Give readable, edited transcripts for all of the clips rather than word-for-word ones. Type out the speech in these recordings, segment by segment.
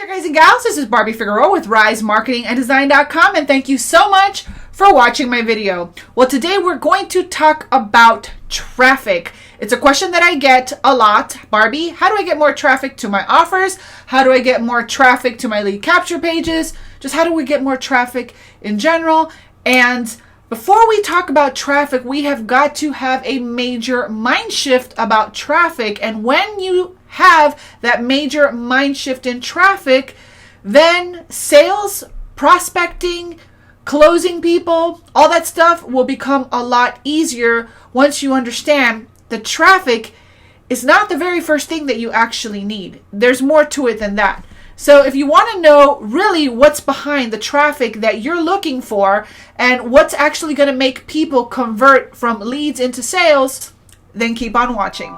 there, guys and gals. This is Barbie Figueroa with RiseMarketingAndDesign.com, and thank you so much for watching my video. Well, today we're going to talk about traffic. It's a question that I get a lot. Barbie, how do I get more traffic to my offers? How do I get more traffic to my lead capture pages? Just how do we get more traffic in general? And before we talk about traffic, we have got to have a major mind shift about traffic. And when you have that major mind shift in traffic, then sales, prospecting, closing people, all that stuff will become a lot easier once you understand that traffic is not the very first thing that you actually need. There's more to it than that. So if you want to know really what's behind the traffic that you're looking for and what's actually going to make people convert from leads into sales, then keep on watching.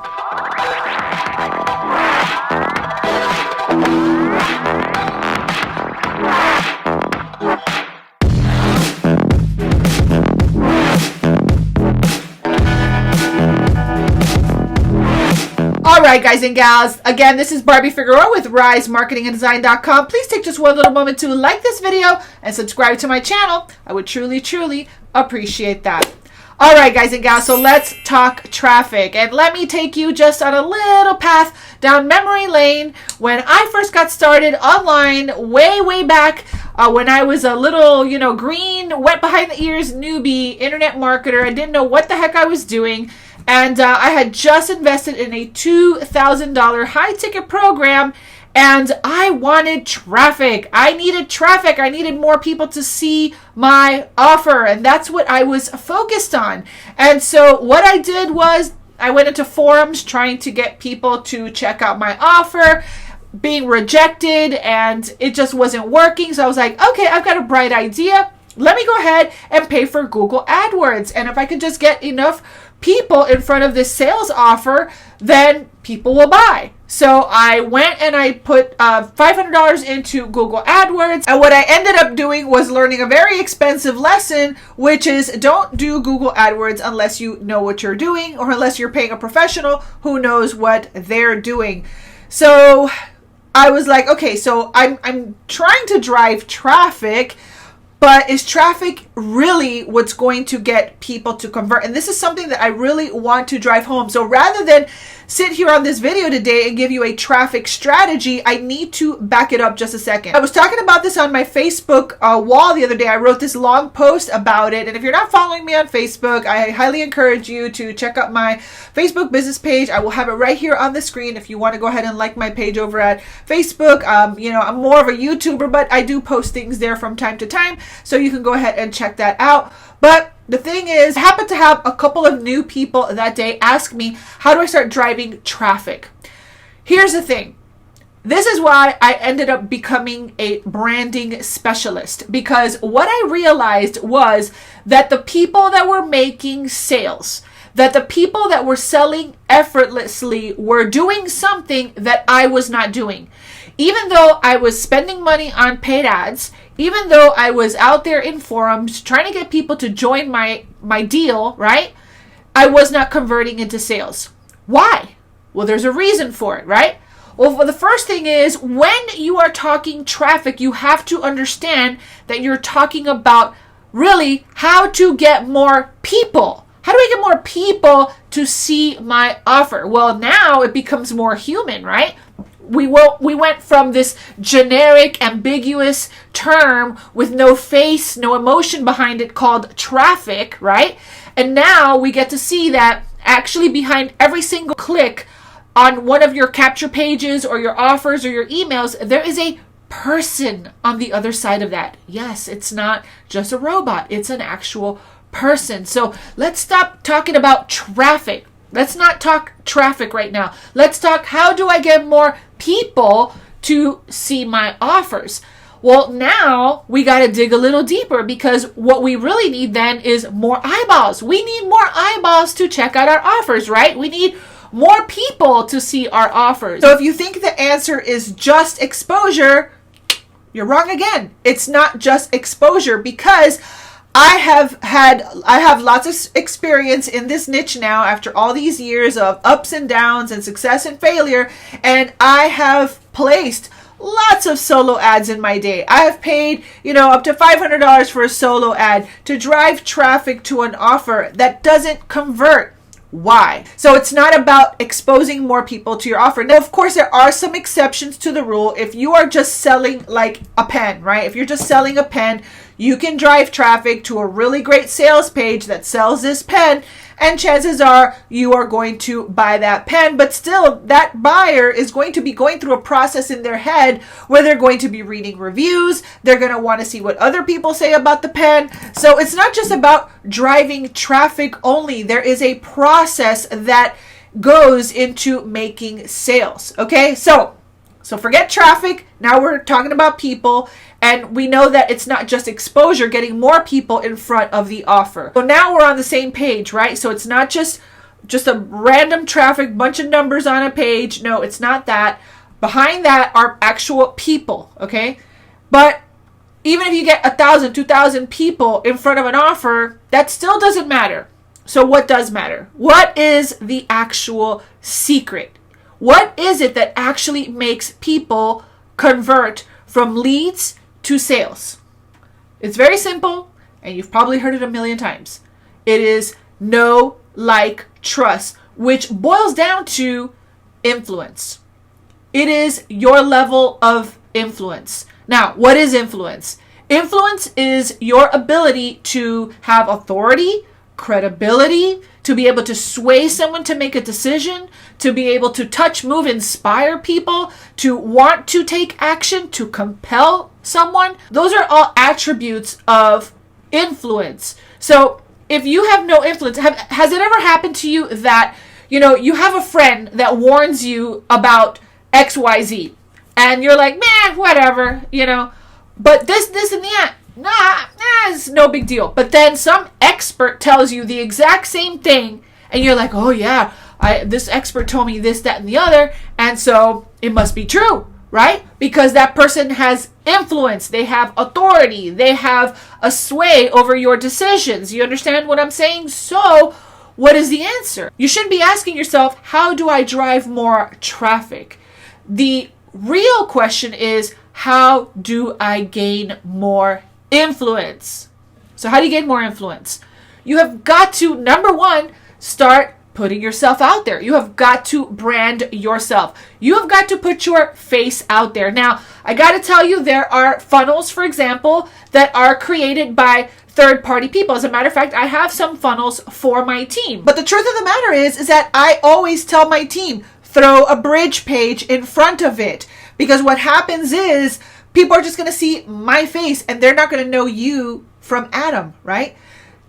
All right, guys and gals, again, this is Barbie Figueroa with RiseMarketingAndDesign.com. Please take just one little moment to like this video and subscribe to my channel. I would truly, truly appreciate that. All right, guys and gals, so let's talk traffic. And let me take you just on a little path down memory lane. When I first got started online way back, when I was a little, green, wet behind the ears newbie internet marketer, I didn't know what the heck I was doing. And I had just invested in a $2,000 high ticket program, and I wanted traffic. I needed traffic. I needed more people to see my offer, and that's what I was focused on. And so what I did was I went into forums trying to get people to check out my offer, being rejected, and it just wasn't working. So I was like, okay, I've got a bright idea. Let me go ahead and pay for Google AdWords. And if I could just get enough people in front of this sales offer, then people will buy. So I went and I put $500 into Google AdWords. And what I ended up doing was learning a very expensive lesson, which is don't do Google AdWords unless you know what you're doing or unless you're paying a professional who knows what they're doing. So I was like, okay, so I'm trying to drive traffic, but is traffic really what's going to get people to convert? And this is something that I really want to drive home. So rather than sit here on this video today and give you a traffic strategy, I need to back it up just a second. I was talking about this on my Facebook wall the other day. I wrote this long post about it. And if you're not following me on Facebook, I highly encourage you to check out my Facebook business page. I will have it right here on the screen if you want to go ahead and like my page over at Facebook. I'm more of a YouTuber, but I do post things there from time to time. So you can go ahead and check that out. But the thing is, I happened to have a couple of new people that day ask me, how do I start driving traffic? Here's the thing. This is why I ended up becoming a branding specialist, because what I realized was that the people that were making sales, that the people that were selling effortlessly were doing something that I was not doing. Even though I was spending money on paid ads, even though I was out there in forums trying to get people to join my deal, right? I was not converting into sales. Why? Well, there's a reason for it, right? Well, the first thing is when you are talking traffic, you have to understand that you're talking about really how to get more people. How do I get more people to see my offer? Well, now it becomes more human, right? We went from this generic, ambiguous term with no face, no emotion behind it called traffic, right? And now we get to see that actually behind every single click on one of your capture pages or your offers or your emails, there is a person on the other side of that. Yes, it's not just a robot. It's an actual person. So let's stop talking about traffic. Let's not talk traffic right now. Let's talk, how do I get more people to see my offers? Well, now we got to dig a little deeper, because what we really need then is more eyeballs. We need more eyeballs to check out our offers, right? We need more people to see our offers. So if you think the answer is just exposure, you're wrong again. It's not just exposure, because I have lots of experience in this niche now after all these years of ups and downs and success and failure, and I have placed lots of solo ads in my day. I have paid, up to $500 for a solo ad to drive traffic to an offer that doesn't convert. Why? So it's not about exposing more people to your offer. Now, of course, there are some exceptions to the rule. If you are just selling like a pen, right? If you're just selling a pen, you can drive traffic to a really great sales page that sells this pen, and chances are you are going to buy that pen. But still, that buyer is going to be going through a process in their head where they're going to be reading reviews. They're going to want to see what other people say about the pen. So it's not just about driving traffic only. There is a process that goes into making sales. Okay, so forget traffic. Now we're talking about people. And we know that it's not just exposure, getting more people in front of the offer. So now we're on the same page, right? So it's not just a random traffic, bunch of numbers on a page. No, it's not that. Behind that are actual people, okay? But even if you get 1,000, 2,000 people in front of an offer, that still doesn't matter. So what does matter? What is the actual secret? What is it that actually makes people convert from leads to sales? It's very simple, and you've probably heard it a million times. It is know, like, trust, which boils down to influence. It is your level of influence. Now, what is influence? Influence is your ability to have authority, credibility, to be able to sway someone to make a decision, to be able to touch, move, inspire people, to want to take action, to compel someone. Those are all attributes of influence. So if you have no influence, has it ever happened to you that, you have a friend that warns you about XYZ and you're like, man, whatever, but this and that, nah, it's no big deal. But then some expert tells you the exact same thing and you're like, oh yeah, this expert told me this, that, and the other, and so it must be true, right? Because that person has influence, they have authority, they have a sway over your decisions. You understand what I'm saying? So what is the answer? You should be asking yourself, how do I drive more traffic? The real question is, how do I gain more influence? So how do you gain more influence? You have got to, number one, start putting yourself out there. You have got to brand yourself. You have got to put your face out there. Now, I got to tell you, there are funnels, for example, that are created by third-party people. As a matter of fact, I have some funnels for my team. But the truth of the matter is that I always tell my team, throw a bridge page in front of it. Because what happens is people are just going to see my face and they're not going to know you from Adam, right?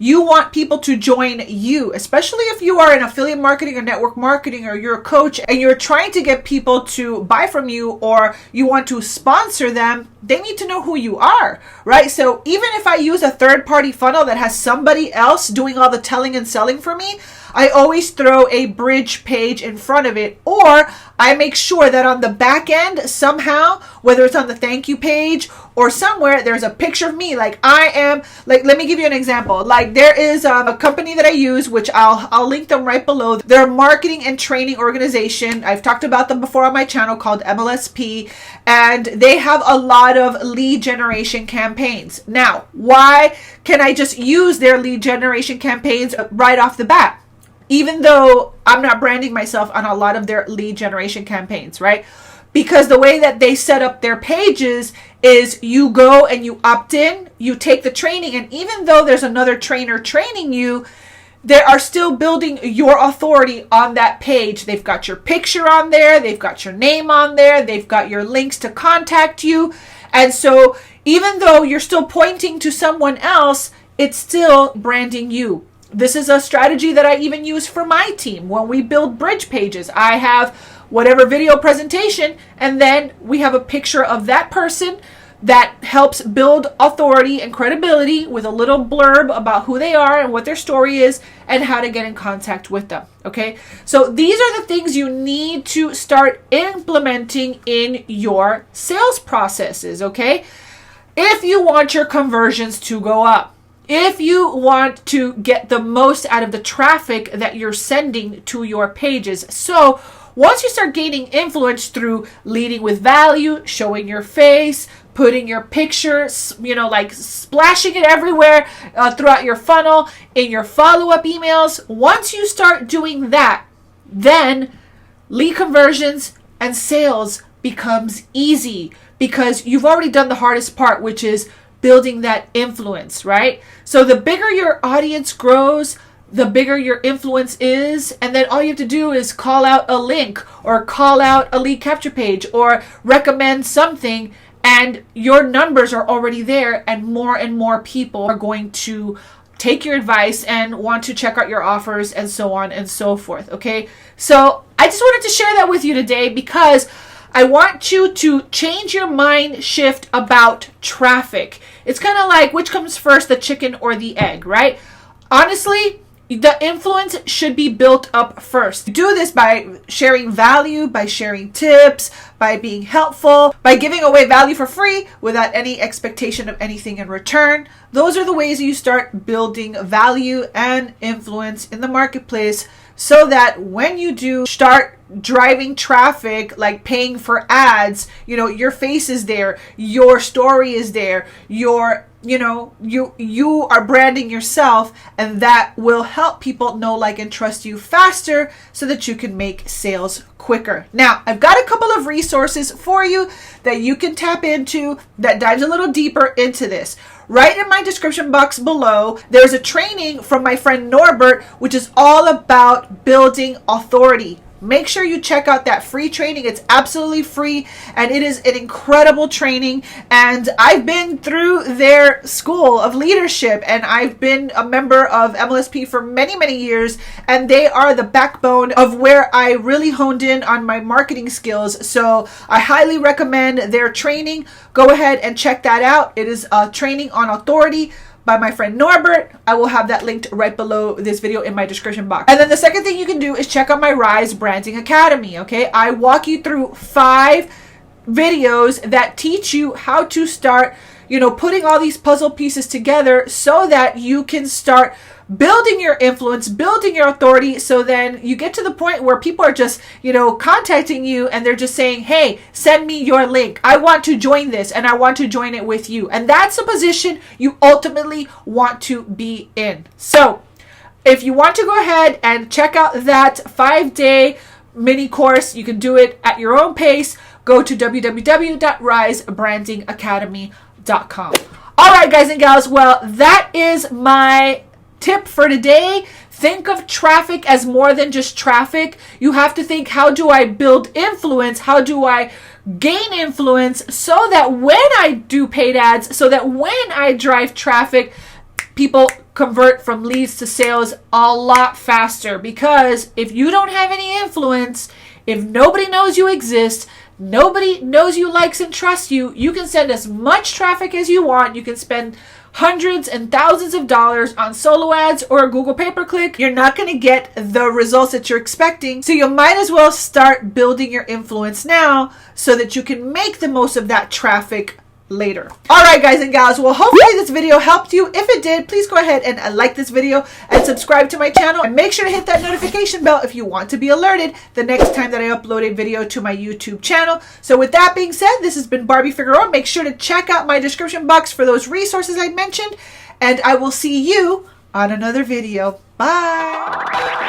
You want people to join you, especially if you are in affiliate marketing or network marketing, or you're a coach and you're trying to get people to buy from you, or you want to sponsor them. They need to know who you are, right? So even if I use a third-party funnel that has somebody else doing all the telling and selling for me, I always throw a bridge page in front of it, or I make sure that on the back end, somehow, whether it's on the thank you page or somewhere, there's a picture of me. Like let me give you an example. Like there is a company that I use, which I'll link them right below. They're a marketing and training organization. I've talked about them before on my channel, called MLSP, and they have a lot of lead generation campaigns. Now, why can I just use their lead generation campaigns right off the bat? Even though I'm not branding myself on a lot of their lead generation campaigns, right? Because the way that they set up their pages is you go and you opt in, you take the training, and even though there's another trainer training you, they are still building your authority on that page. They've got your picture on there, they've got your name on there, they've got your links to contact you. And so even though you're still pointing to someone else, it's still branding you. This is a strategy that I even use for my team. When we build bridge pages, I have whatever video presentation, and then we have a picture of that person that helps build authority and credibility with a little blurb about who they are and what their story is and how to get in contact with them. Okay, so these are the things you need to start implementing in your sales processes. Okay, if you want your conversions to go up, if you want to get the most out of the traffic that you're sending to your pages. So once you start gaining influence through leading with value, showing your face, putting your picture, like splashing it everywhere throughout your funnel, in your follow-up emails, once you start doing that, then lead conversions and sales becomes easy because you've already done the hardest part, which is building that influence, right? So the bigger your audience grows, the bigger your influence is, and then all you have to do is call out a link or call out a lead capture page or recommend something, and your numbers are already there, and more people are going to take your advice and want to check out your offers and so on and so forth. Okay, so I just wanted to share that with you today because I want you to change your mind shift about traffic. It's kind of like, which comes first, the chicken or the egg, right? Honestly, the influence should be built up first. You do this by sharing value, by sharing tips, by being helpful, by giving away value for free without any expectation of anything in return. Those are the ways you start building value and influence in the marketplace, so that when you do start driving traffic, like paying for ads, your face is there, your story is there, you are branding yourself, and that will help people know, like, and trust you faster so that you can make sales quicker. Now, I've got a couple of resources for you that you can tap into that dives a little deeper into this. Right in my description box below, there's a training from my friend Norbert, which is all about building authority. Make sure you check out that free training. It's absolutely free, and it is an incredible training. And I've been through their school of leadership, and I've been a member of MLSP for many, many years, and they are the backbone of where I really honed in on my marketing skills. So I highly recommend their training. Go ahead and check that out. It is a training on authority by my friend Norbert. I will have that linked right below this video in my description box. And then the second thing you can do is check out my Rise Branding Academy, okay? I walk you through 5 videos that teach you how to start, putting all these puzzle pieces together so that you can start building your influence, building your authority, so then you get to the point where people are just, contacting you, and they're just saying, hey, send me your link. I want to join this, and I want to join it with you. And that's the position you ultimately want to be in. So if you want to go ahead and check out that 5-day mini course, you can do it at your own pace. Go to www.risebrandingacademy.com. All right, guys and gals. Well, that is my tip for today. Think of traffic as more than just traffic. You have to think, how do I build influence? How do I gain influence so that when I do paid ads, so that when I drive traffic, people convert from leads to sales a lot faster? Because if you don't have any influence, if nobody knows you exist, nobody knows you, likes, and trusts you, you can send as much traffic as you want. You can spend hundreds and thousands of dollars on solo ads or Google pay-per-click. You're not going to get the results that you're expecting. So you might as well start building your influence now so that you can make the most of that traffic later. All right, guys and gals. Well, hopefully this video helped you. If it did, please go ahead and like this video and subscribe to my channel, and make sure to hit that notification bell if you want to be alerted the next time that I upload a video to my YouTube channel. So with that being said, this has been Barbie Figueroa. Make sure to check out my description box for those resources I mentioned, and I will see you on another video. Bye.